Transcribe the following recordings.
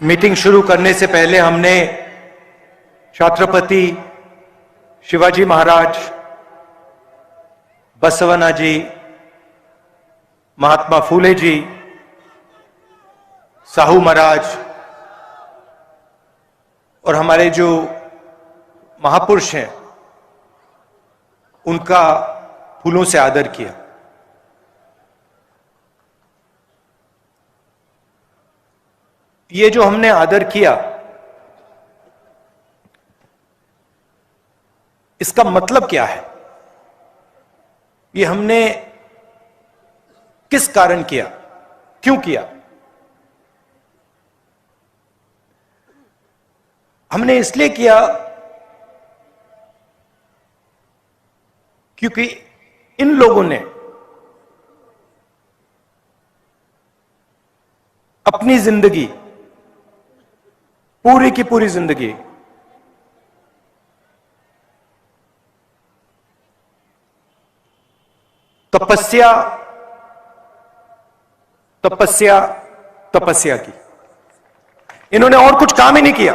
Meeting शुरू करने से पहले हमने छत्रपति शिवाजी महाराज, बसवण्णा जी, महात्मा फूले जी, साहू महाराज और हमारे जो महापुरुष हैं उनका फूलों से आदर किया। ये जो हमने आदर किया, इसका मतलब क्या है? ये हमने किस कारण किया, क्यों किया? हमने इसलिए किया क्योंकि इन लोगों ने अपनी जिंदगी, पूरी की पूरी जिंदगी तपस्या तपस्या तपस्या की। इन्होंने और कुछ काम ही नहीं किया।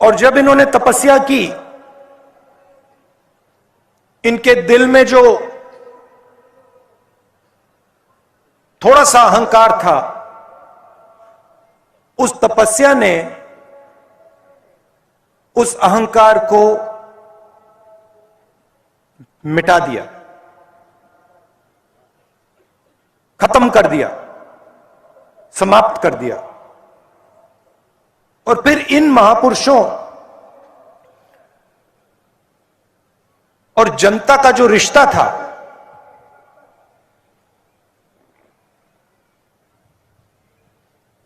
और जब इन्होंने तपस्या की, इनके दिल में जो थोड़ा सा अहंकार था, उस तपस्या ने उस अहंकार को मिटा दिया, खत्म कर दिया, समाप्त कर दिया। और फिर इन महापुरुषों और जनता का जो रिश्ता था,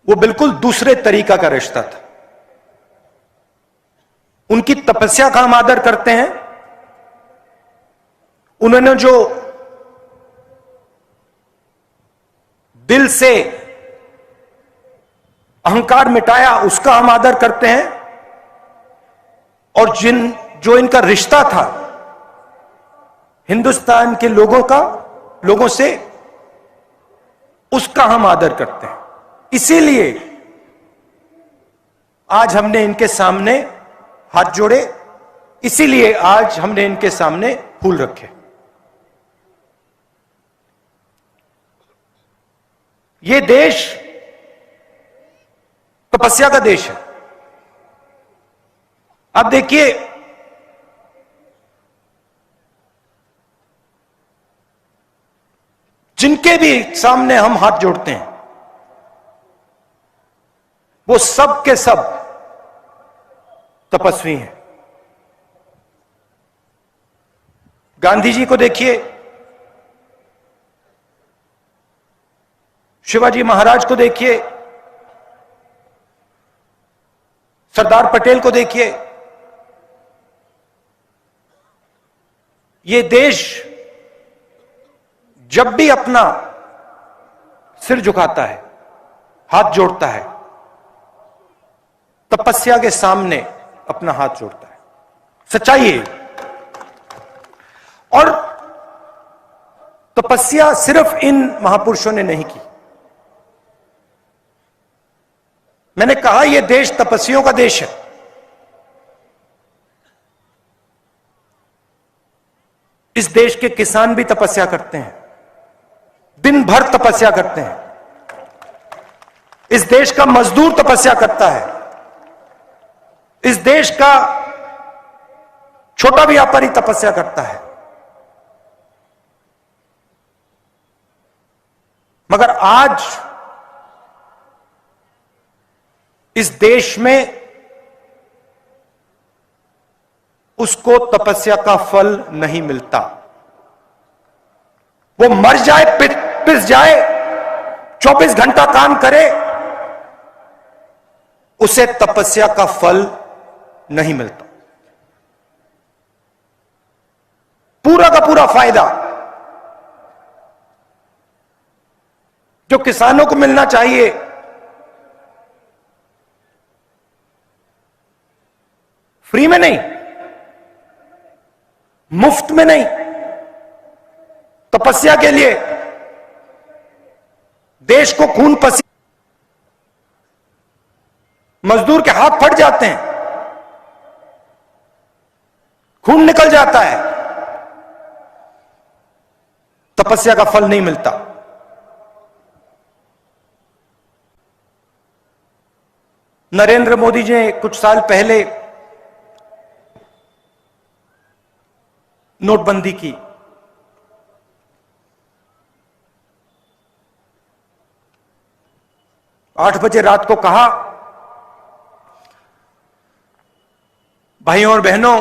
वो बिल्कुल दूसरे तरीका का रिश्ता था। उनकी तपस्या का हम आदर करते हैं। उन्होंने जो दिल से अहंकार मिटाया, उसका हम आदर करते हैं। और जो इनका रिश्ता था हिंदुस्तान के लोगों से, उसका हम आदर करते हैं। इसीलिए आज हमने इनके सामने हाथ जोड़े, इसीलिए आज हमने इनके सामने फूल रखे। ये देश तपस्या का देश है। अब देखिए, जिनके भी सामने हम हाथ जोड़ते हैं, वो सब के सब तपस्वी हैं। गांधी जी को देखिए, शिवाजी महाराज को देखिए, सरदार पटेल को देखिए। ये देश जब भी अपना सिर झुकाता है, हाथ जोड़ता है, तपस्या के सामने अपना हाथ जोड़ता है। सच्चाई है। और तपस्या सिर्फ इन महापुरुषों ने नहीं की। मैंने कहा, यह देश तपस्वियों का देश है। इस देश के किसान भी तपस्या करते हैं, दिन भर तपस्या करते हैं। इस देश का मजदूर तपस्या करता है। इस देश का छोटा व्यापारी तपस्या करता है। मगर आज इस देश में उसको तपस्या का फल नहीं मिलता। वो मर जाए, पिस जाए, 24 घंटा काम करे, उसे तपस्या का फल नहीं मिलता। पूरा का पूरा फायदा जो किसानों को मिलना चाहिए, फ्री में नहीं, मुफ्त में नहीं, तपस्या के लिए देश को खून पसीना, मजदूर के हाथ फट जाते हैं, खून निकल जाता है, तपस्या का फल नहीं मिलता। नरेंद्र मोदी जी ने कुछ साल पहले नोटबंदी की। आठ बजे रात को कहा, भाइयों और बहनों,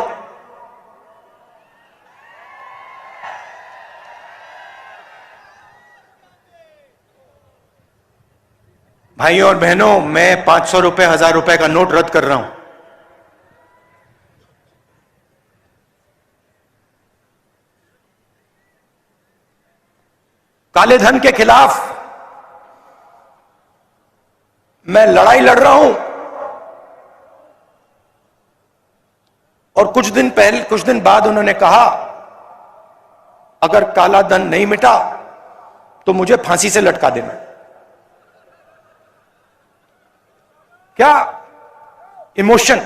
भाइयों और बहनों, मैं 500 रुपए, 1000 रुपए का नोट रद्द कर रहा हूं। काले धन के खिलाफ मैं लड़ाई लड़ रहा हूं। और कुछ दिन बाद उन्होंने कहा, अगर काला धन नहीं मिटा तो मुझे फांसी से लटका देना। क्या इमोशन,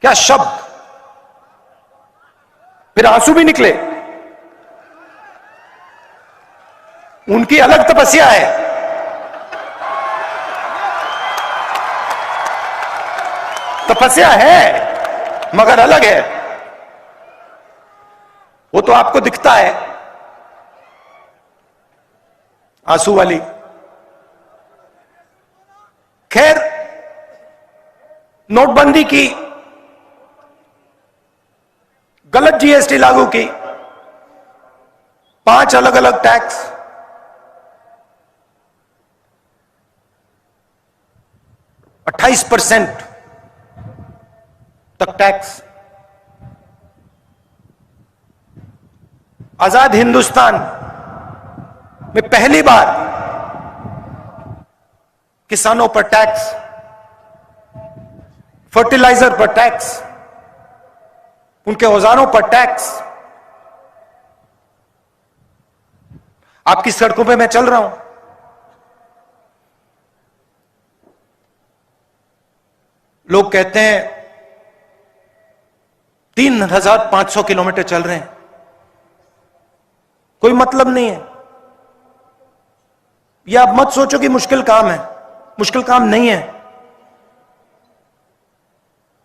क्या शब्द, फिर आंसू भी निकले। उनकी अलग तपस्या है, तपस्या है मगर अलग है। वो तो आपको दिखता है आंसू वाली। खैर, नोटबंदी की, गलत जीएसटी लागू की, 5 अलग अलग टैक्स, 28% तक टैक्स। आजाद हिंदुस्तान में पहली बार किसानों पर टैक्स, फर्टिलाइजर पर टैक्स, उनके औजारों पर टैक्स। आपकी सड़कों पे मैं चल रहा हूं, लोग कहते हैं 3500 किलोमीटर चल रहे हैं। कोई मतलब नहीं है। यह आप मत सोचो कि मुश्किल काम है, मुश्किल काम नहीं है,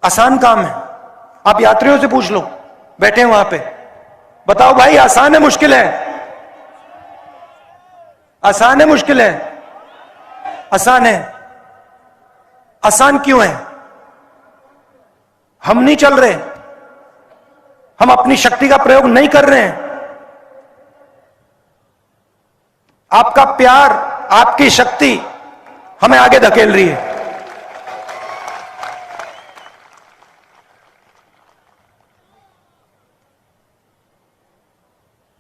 आसान काम है। आप यात्रियों से पूछ लो, बैठे हैं वहां पे, बताओ भाई आसान है मुश्किल है? आसान है मुश्किल है? आसान है। आसान क्यों है? हम नहीं चल रहे, हम अपनी शक्ति का प्रयोग नहीं कर रहे हैं। आपका प्यार, आपकी शक्ति हमें आगे धकेल रही है।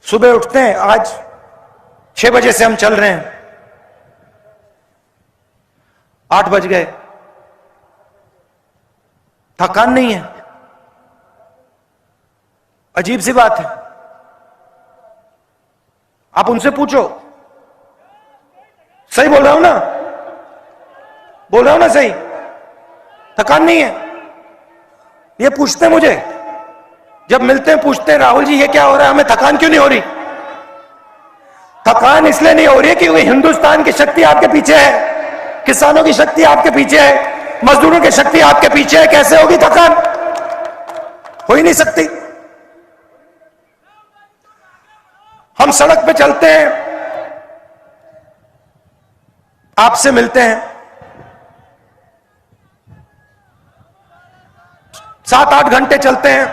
सुबह उठते हैं, आज 6 बजे से हम चल रहे हैं, 8 बज गए, थकान नहीं है। अजीब सी बात है। आप उनसे पूछो, सही बोल रहा हूं ना? बोल रहा हूं ना सही? थकान नहीं है। ये पूछते हैं मुझे, जब मिलते हैं पूछते हैं, राहुल जी ये क्या हो रहा है, हमें थकान क्यों नहीं हो रही? थकान इसलिए नहीं हो रही है कि हिंदुस्तान की शक्ति आपके पीछे है, किसानों की शक्ति आपके पीछे है, मजदूरों की शक्ति आपके पीछे है। कैसे होगी थकान? हो ही नहीं सकती। हम सड़क पे चलते हैं, आपसे मिलते हैं, 7-8 घंटे चलते हैं,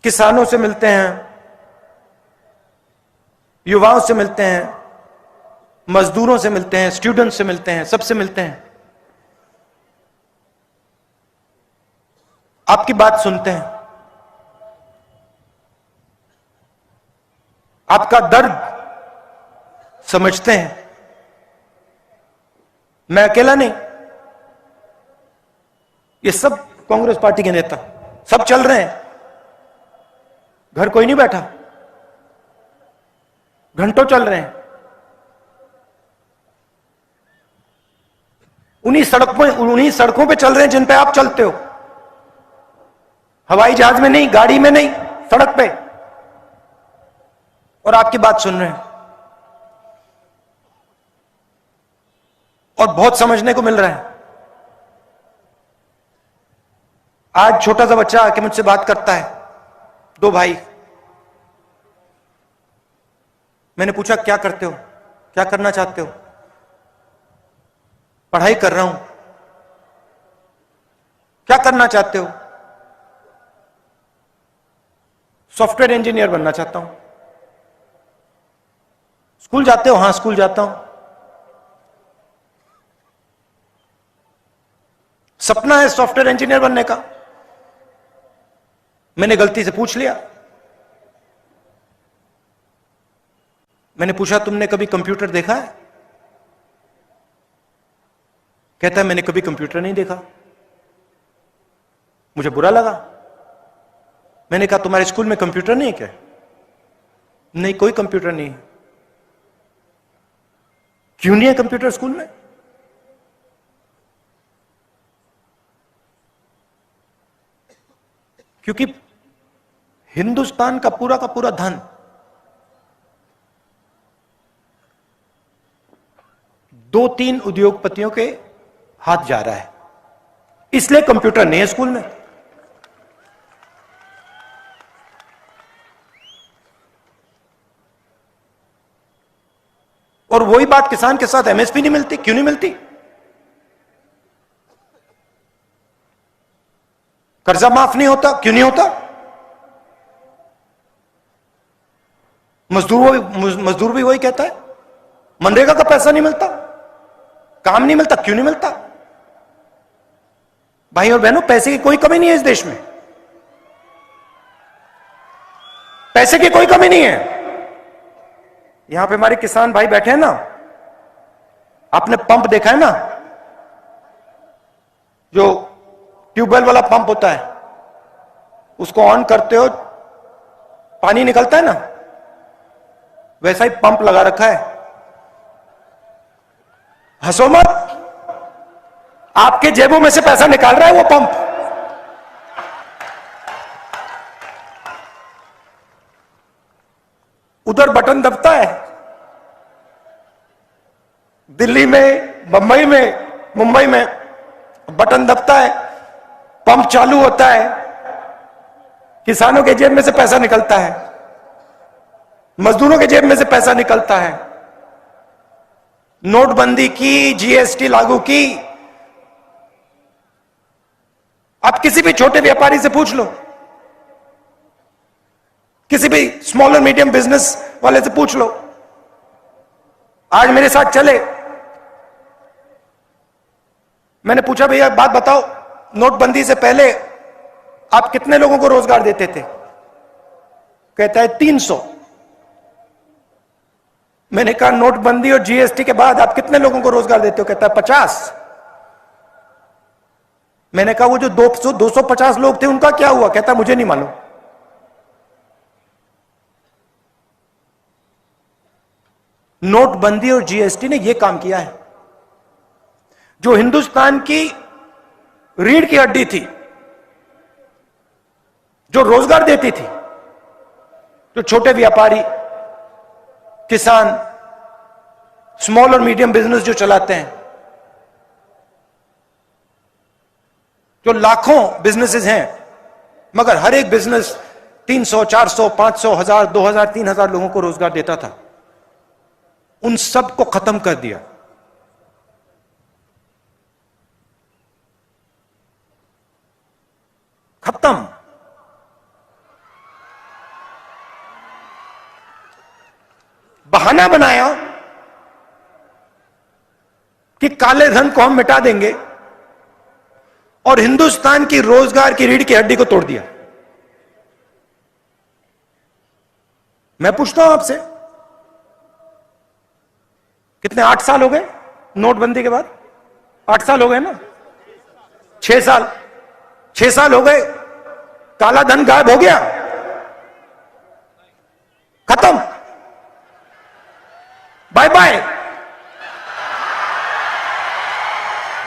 किसानों से मिलते हैं, युवाओं से मिलते हैं, मजदूरों से मिलते हैं, स्टूडेंट से मिलते हैं, सबसे मिलते हैं, आपकी बात सुनते हैं, आपका दर्द समझते हैं। मैं अकेला नहीं, ये सब कांग्रेस पार्टी के नेता सब चल रहे हैं, घर कोई नहीं बैठा। घंटों चल रहे हैं। उन्हीं सड़कों पे चल रहे हैं जिन पे आप चलते हो। हवाई जहाज में नहीं, गाड़ी में नहीं, सड़क पे। और आपकी बात सुन रहे हैं। और बहुत समझने को मिल रहा है। आज छोटा सा बच्चा आके मुझसे बात करता है, दो भाई। मैंने पूछा क्या करते हो, क्या करना चाहते हो? पढ़ाई कर रहा हूं। क्या करना चाहते हो? सॉफ्टवेयर इंजीनियर बनना चाहता हूं। स्कूल जाते हो? हां, स्कूल जाता हूं। सपना है सॉफ्टवेयर इंजीनियर बनने का। मैंने गलती से पूछ लिया। मैंने पूछा तुमने कभी कंप्यूटर देखा है? कहता है मैंने कभी कंप्यूटर नहीं देखा। मुझे बुरा लगा। मैंने कहा तुम्हारे स्कूल में कंप्यूटर नहीं है क्या? नहीं, कोई कंप्यूटर नहीं है। क्यों नहीं है कंप्यूटर स्कूल में? क्योंकि हिंदुस्तान का पूरा धन दो तीन उद्योगपतियों के हाथ जा रहा है, इसलिए कंप्यूटर नहीं है स्कूल में। और वही बात किसान के साथ एमएसपी नहीं मिलती। क्यों नहीं मिलती? कर्जा माफ नहीं होता। क्यों नहीं होता? मजदूर भी वही कहता है मनरेगा का पैसा नहीं मिलता, काम नहीं मिलता। क्यों नहीं मिलता? भाई और बहनों, पैसे की कोई कमी नहीं है इस देश में। पैसे की कोई कमी नहीं है। यहां पे हमारे किसान भाई बैठे हैं ना, आपने पंप देखा है ना, जो ट्यूबवेल वाला पंप होता है, उसको ऑन करते हो पानी निकलता है ना, वैसा ही पंप लगा रखा है। हंसो मत, आपके जेबों में से पैसा निकाल रहा है वो पंप। उधर बटन दबता है, दिल्ली में, बंबई में, मुंबई में बटन दबता है, पंप चालू होता है, किसानों के जेब में से पैसा निकलता है, मजदूरों के जेब में से पैसा निकलता है। नोटबंदी की, जीएसटी लागू की, आप किसी भी छोटे व्यापारी से पूछ लो, किसी भी स्मॉल और मीडियम बिजनेस वाले से पूछ लो। आज मेरे साथ चले, मैंने पूछा भैया बात बताओ, नोटबंदी से पहले आप कितने लोगों को रोजगार देते थे? कहता है 300। मैंने कहा नोटबंदी और जीएसटी के बाद आप कितने लोगों को रोजगार देते हो? कहता है 50। मैंने कहा वो जो 250 लोग थे उनका क्या हुआ? कहता मुझे नहीं मालूम। नोटबंदी और जीएसटी ने यह काम किया है। जो हिंदुस्तान की रीढ़ की हड्डी थी, जो रोजगार देती थी, जो छोटे व्यापारी, किसान, स्मॉल और मीडियम बिजनेस जो चलाते हैं, जो लाखों बिजनेसेस हैं, मगर हर एक बिजनेस 300, 400, 500, 1000, 2000, 3000 लोगों को रोजगार देता था, उन सब को खत्म कर दिया। खत्म। बहाना बनाया कि काले धन को हम मिटा देंगे और हिंदुस्तान की रोजगार की रीढ़ की हड्डी को तोड़ दिया। मैं पूछता हूं आपसे, कितने 8 साल हो गए नोटबंदी के बाद? 8 साल हो गए ना? 6 साल, 6 साल हो गए, काला धन गायब हो गया, खत्म। पाए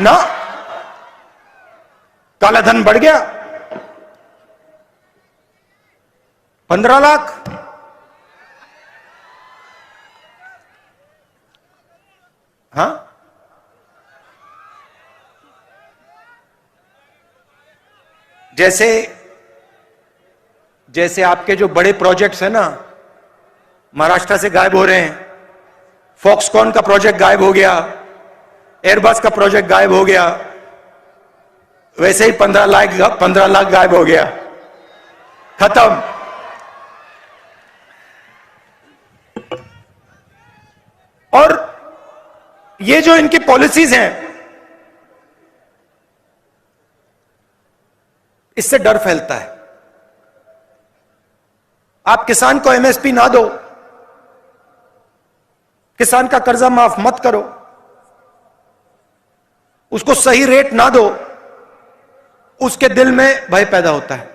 ना। काला धन बढ़ गया 15 लाख। हाँ, जैसे जैसे आपके जो बड़े प्रोजेक्ट्स हैं ना, महाराष्ट्र से गायब हो रहे हैं। फॉक्सकॉन का प्रोजेक्ट गायब हो गया, एयरबस का प्रोजेक्ट गायब हो गया, वैसे ही 15 लाख गायब हो गया, खत्म। और ये जो इनकी पॉलिसीज हैं, इससे डर फैलता है। आप किसान को एमएसपी ना दो, किसान का कर्जा माफ मत करो, उसको सही रेट ना दो, उसके दिल में भय पैदा होता है।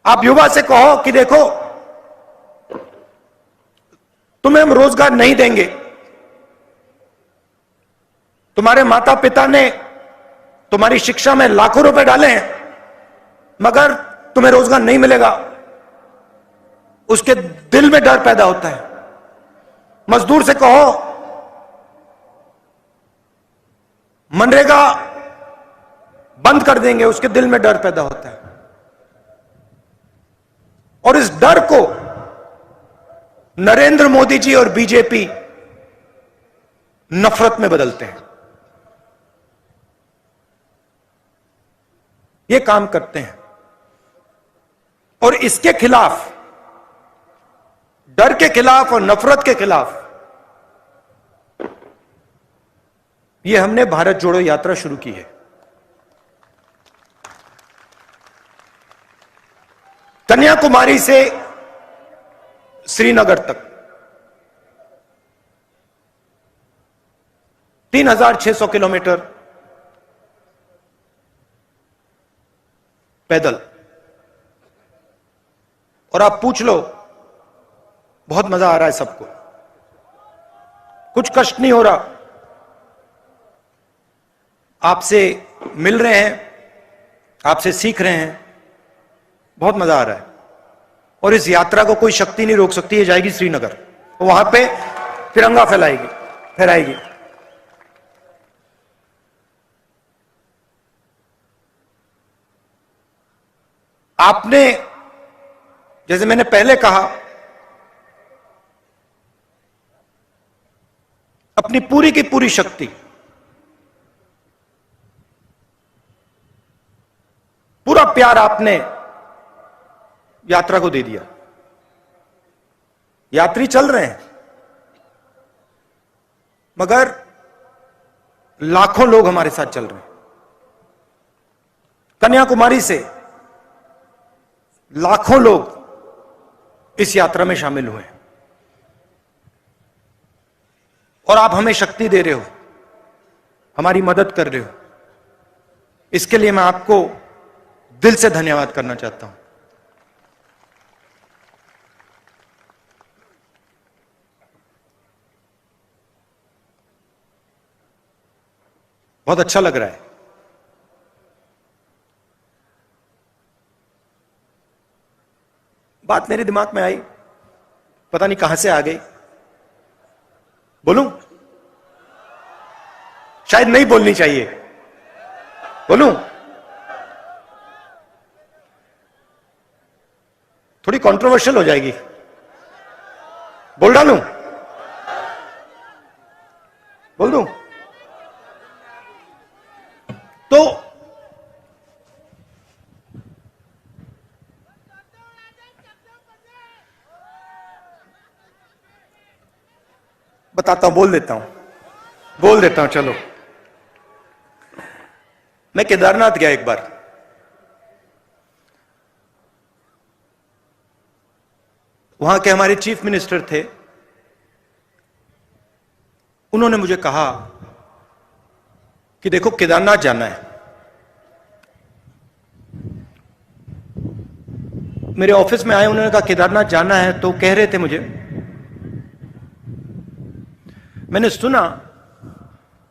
आप युवा से कहो कि देखो, तुम्हें हम रोजगार नहीं देंगे, तुम्हारे माता पिता ने तुम्हारी शिक्षा में लाखों रुपए डाले हैं, मगर तुम्हें रोजगार नहीं मिलेगा, उसके दिल में डर पैदा होता है। मजदूर से कहो मनरेगा बंद कर देंगे, उसके दिल में डर पैदा होता है। और इस डर को नरेंद्र मोदी जी और बीजेपी नफरत में बदलते हैं। ये काम करते हैं और इसके खिलाफ, डर के खिलाफ और नफरत के खिलाफ, ये हमने भारत जोड़ो यात्रा शुरू की है। कन्याकुमारी से श्रीनगर तक 3600 किलोमीटर पैदल। और आप पूछ लो, बहुत मजा आ रहा है सबको, कुछ कष्ट नहीं हो रहा। आपसे मिल रहे हैं, आपसे सीख रहे हैं, बहुत मजा आ रहा है। और इस यात्रा को कोई शक्ति नहीं रोक सकती। ये जाएगी श्रीनगर, वहां पे तिरंगा फहराएगी। आपने, जैसे मैंने पहले कहा, अपनी पूरी की पूरी शक्ति, पूरा प्यार आपने यात्रा को दे दिया। यात्री चल रहे हैं, मगर लाखों लोग हमारे साथ चल रहे हैं। कन्याकुमारी से लाखों लोग इस यात्रा में शामिल हुए हैं और आप हमें शक्ति दे रहे हो, हमारी मदद कर रहे हो। इसके लिए मैं आपको दिल से धन्यवाद करना चाहता हूं। बहुत अच्छा लग रहा है। बात मेरे दिमाग में आई, पता नहीं कहां से आ गई। बोलूं? शायद नहीं बोलनी चाहिए। बोलूं? थोड़ी कंट्रोवर्शियल हो जाएगी। बोल डालूं? बोल दूं? तो बताता हूं, बोल देता हूं। चलो, मैं केदारनाथ गया एक बार। वहां के हमारे चीफ मिनिस्टर थे, उन्होंने मुझे कहा कि देखो, केदारनाथ जाना है। मेरे ऑफिस में आए, उन्होंने कहा केदारनाथ जाना है, तो कह रहे थे मुझे मैंने सुना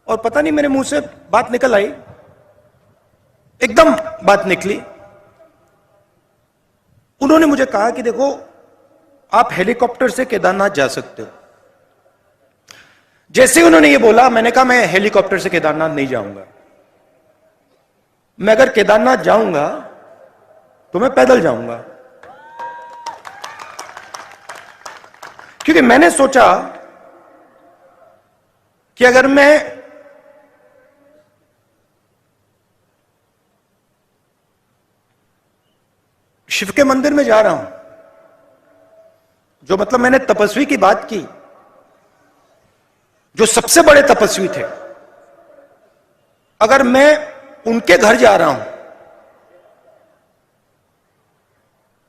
और पता नहीं मेरे मुंह से बात निकल आई, एकदम बात निकली। उन्होंने मुझे कहा कि देखो आप हेलीकॉप्टर से केदारनाथ जा सकते हो। जैसे ही उन्होंने ये बोला, मैंने कहा मैं हेलीकॉप्टर से केदारनाथ नहीं जाऊंगा। मैं अगर केदारनाथ जाऊंगा तो मैं पैदल जाऊंगा, क्योंकि मैंने सोचा कि अगर मैं शिव के मंदिर में जा रहा हूं, जो मतलब मैंने तपस्वी की बात की, जो सबसे बड़े तपस्वी थे, अगर मैं उनके घर जा रहा हूं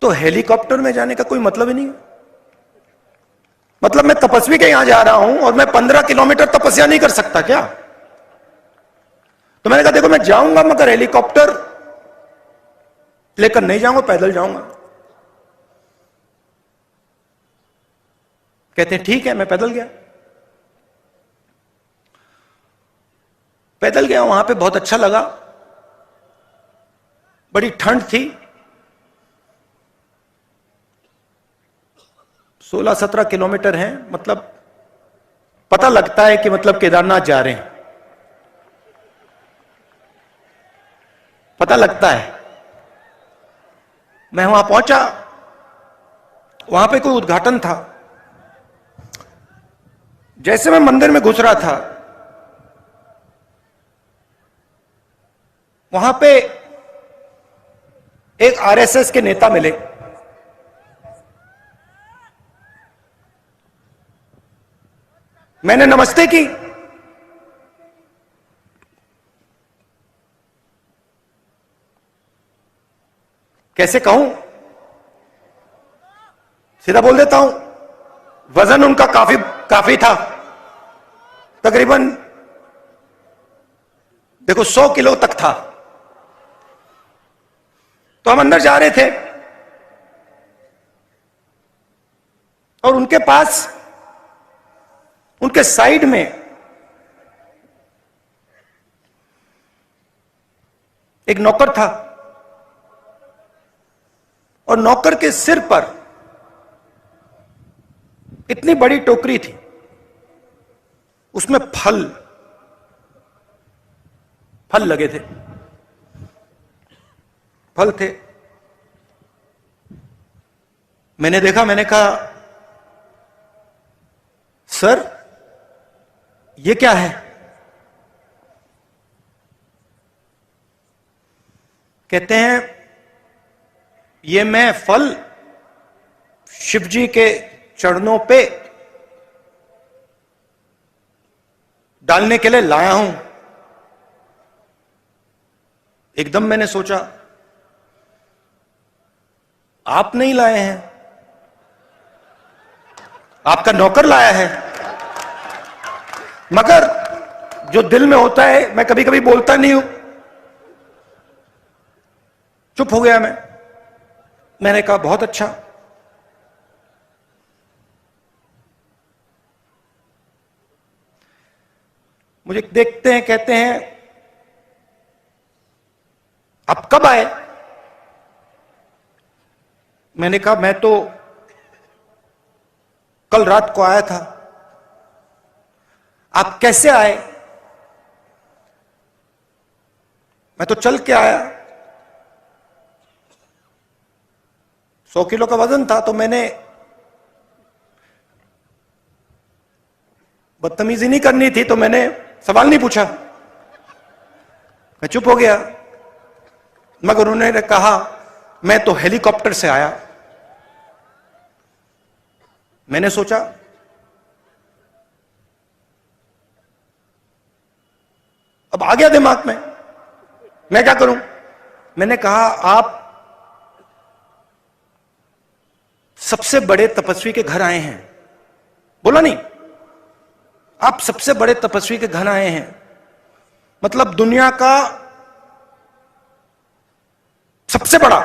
तो हेलीकॉप्टर में जाने का कोई मतलब ही नहीं है। मतलब मैं तपस्वी के यहां जा रहा हूं और मैं 15 किलोमीटर तपस्या नहीं कर सकता क्या? तो मैंने कहा देखो मैं जाऊंगा मगर हेलीकॉप्टर लेकर नहीं जाऊंगा, पैदल जाऊंगा। कहते हैं ठीक है। मैं पैदल गया, वहां पे बहुत अच्छा लगा। बड़ी ठंड थी, 16-17 किलोमीटर है, मतलब पता लगता है कि मतलब केदारनाथ जा रहे हैं, पता लगता है। मैं वहां पहुंचा, वहां पे कोई उद्घाटन था। जैसे मैं मंदिर में घुस रहा था, वहां पे एक आरएसएस के नेता मिले। मैंने नमस्ते की। कैसे कहूं, सीधा बोल देता हूं, वजन उनका काफी था, तकरीबन देखो 100 किलो तक था। तो हम अंदर जा रहे थे और उनके पास, उनके साइड में एक नौकर था और नौकर के सिर पर इतनी बड़ी टोकरी थी, उसमें फल लगे थे, फल थे। मैंने देखा, मैंने कहा सर ये क्या है? कहते हैं ये मैं फल शिव जी के चरणों पे डालने के लिए लाया हूं। एकदम मैंने सोचा आप नहीं लाए हैं, आपका नौकर लाया है। मगर जो दिल में होता है, मैं कभी कभी बोलता नहीं हूं, चुप हो गया मैं। मैंने कहा बहुत अच्छा। मुझे देखते हैं, कहते हैं आप कब आए? मैंने कहा मैं तो कल रात को आया था। आप कैसे आए? मैं तो चल के आया, 100 किलो का वजन था, तो मैंने बदतमीजी नहीं करनी थी, तो मैंने सवाल नहीं पूछा, मैं चुप हो गया। मगर उन्होंने कहा मैं तो हेलीकॉप्टर से आया। मैंने सोचा अब आ गया दिमाग में, मैं क्या करूं? मैंने कहा आप सबसे बड़े तपस्वी के घर आए हैं। बोला नहीं, आप सबसे बड़े तपस्वी के घर आए हैं, मतलब दुनिया का सबसे बड़ा,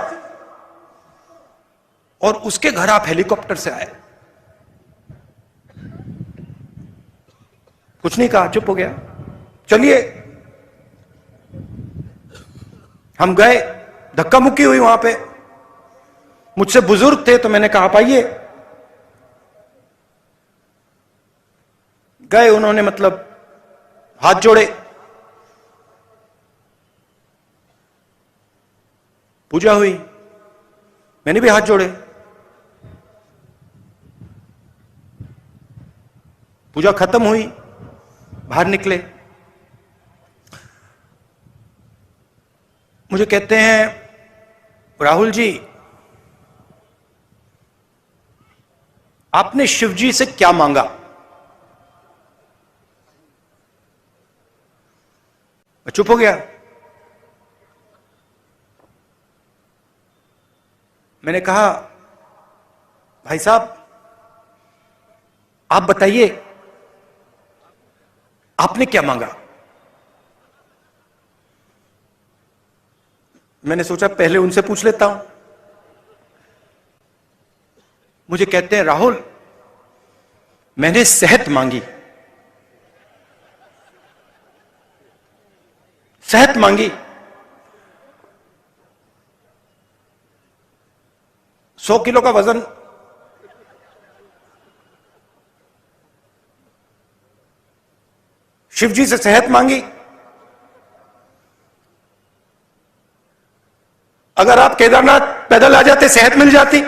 और उसके घर आप हेलीकॉप्टर से आए। कुछ नहीं कहा, चुप हो गया। चलिए, हम गए, धक्का मुक्की हुई वहां पे। मुझसे बुजुर्ग थे तो मैंने कहा आप आइए। गए, उन्होंने मतलब हाथ जोड़े, पूजा हुई, मैंने भी हाथ जोड़े, पूजा खत्म हुई, बाहर निकले। मुझे कहते हैं राहुल जी, आपने शिवजी से क्या मांगा? मैं चुप हो गया। मैंने कहा भाई साहब आप बताइए आपने क्या मांगा? मैंने सोचा पहले उनसे पूछ लेता हूं। मुझे कहते हैं राहुल मैंने सेहत मांगी, सेहत मांगी। 100 किलो का वजन, शिवजी से सेहत मांगी। अगर आप केदारनाथ पैदल आ जाते सेहत मिल जाती।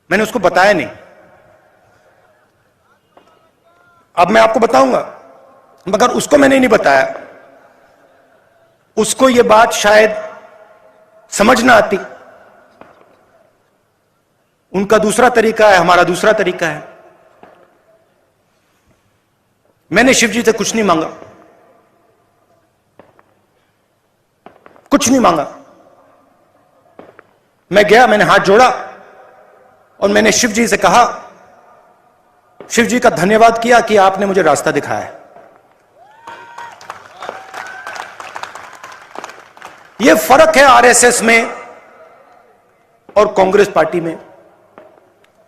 मैंने उसको बताया नहीं। अब मैं आपको बताऊंगा, मगर उसको मैंने नहीं बताया। उसको यह बात शायद समझ ना आती। उनका दूसरा तरीका है, हमारा दूसरा तरीका है। मैंने शिवजी से कुछ नहीं मांगा, कुछ नहीं मांगा। मैं गया, मैंने हाथ जोड़ा और मैंने शिवजी से कहा, शिवजी का धन्यवाद किया कि आपने मुझे रास्ता दिखाया है। यह फर्क है आरएसएस में और कांग्रेस पार्टी में।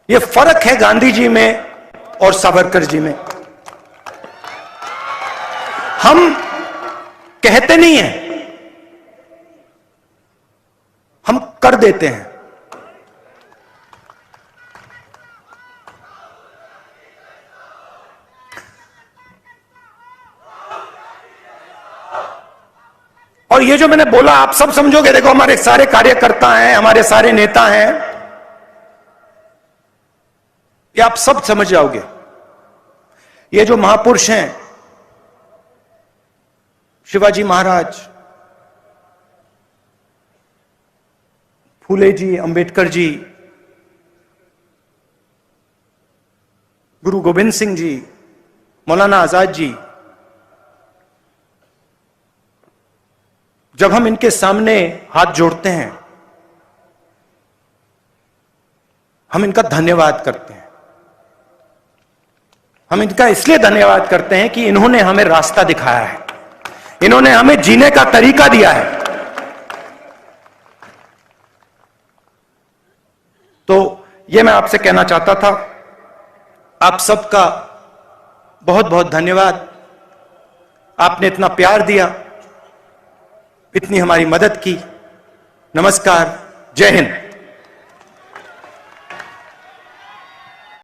यह फर्क है गांधी जी में और सावरकर जी में। हम कहते नहीं हैं, हम कर देते हैं। और ये जो मैंने बोला आप सब समझोगे। देखो हमारे सारे कार्यकर्ता हैं, हमारे सारे नेता हैं, ये आप सब समझ जाओगे। ये जो महापुरुष हैं, शिवाजी महाराज, फूले जी, अंबेडकर जी, गुरु गोविंद सिंह जी, मौलाना आजाद जी, जब हम इनके सामने हाथ जोड़ते हैं, हम इनका धन्यवाद करते हैं। हम इनका इसलिए धन्यवाद करते हैं कि इन्होंने हमें रास्ता दिखाया है, इन्होंने हमें जीने का तरीका दिया है। तो यह मैं आपसे कहना चाहता था। आप सबका बहुत बहुत धन्यवाद। आपने इतना प्यार दिया, इतनी हमारी मदद की। नमस्कार, जय हिंद।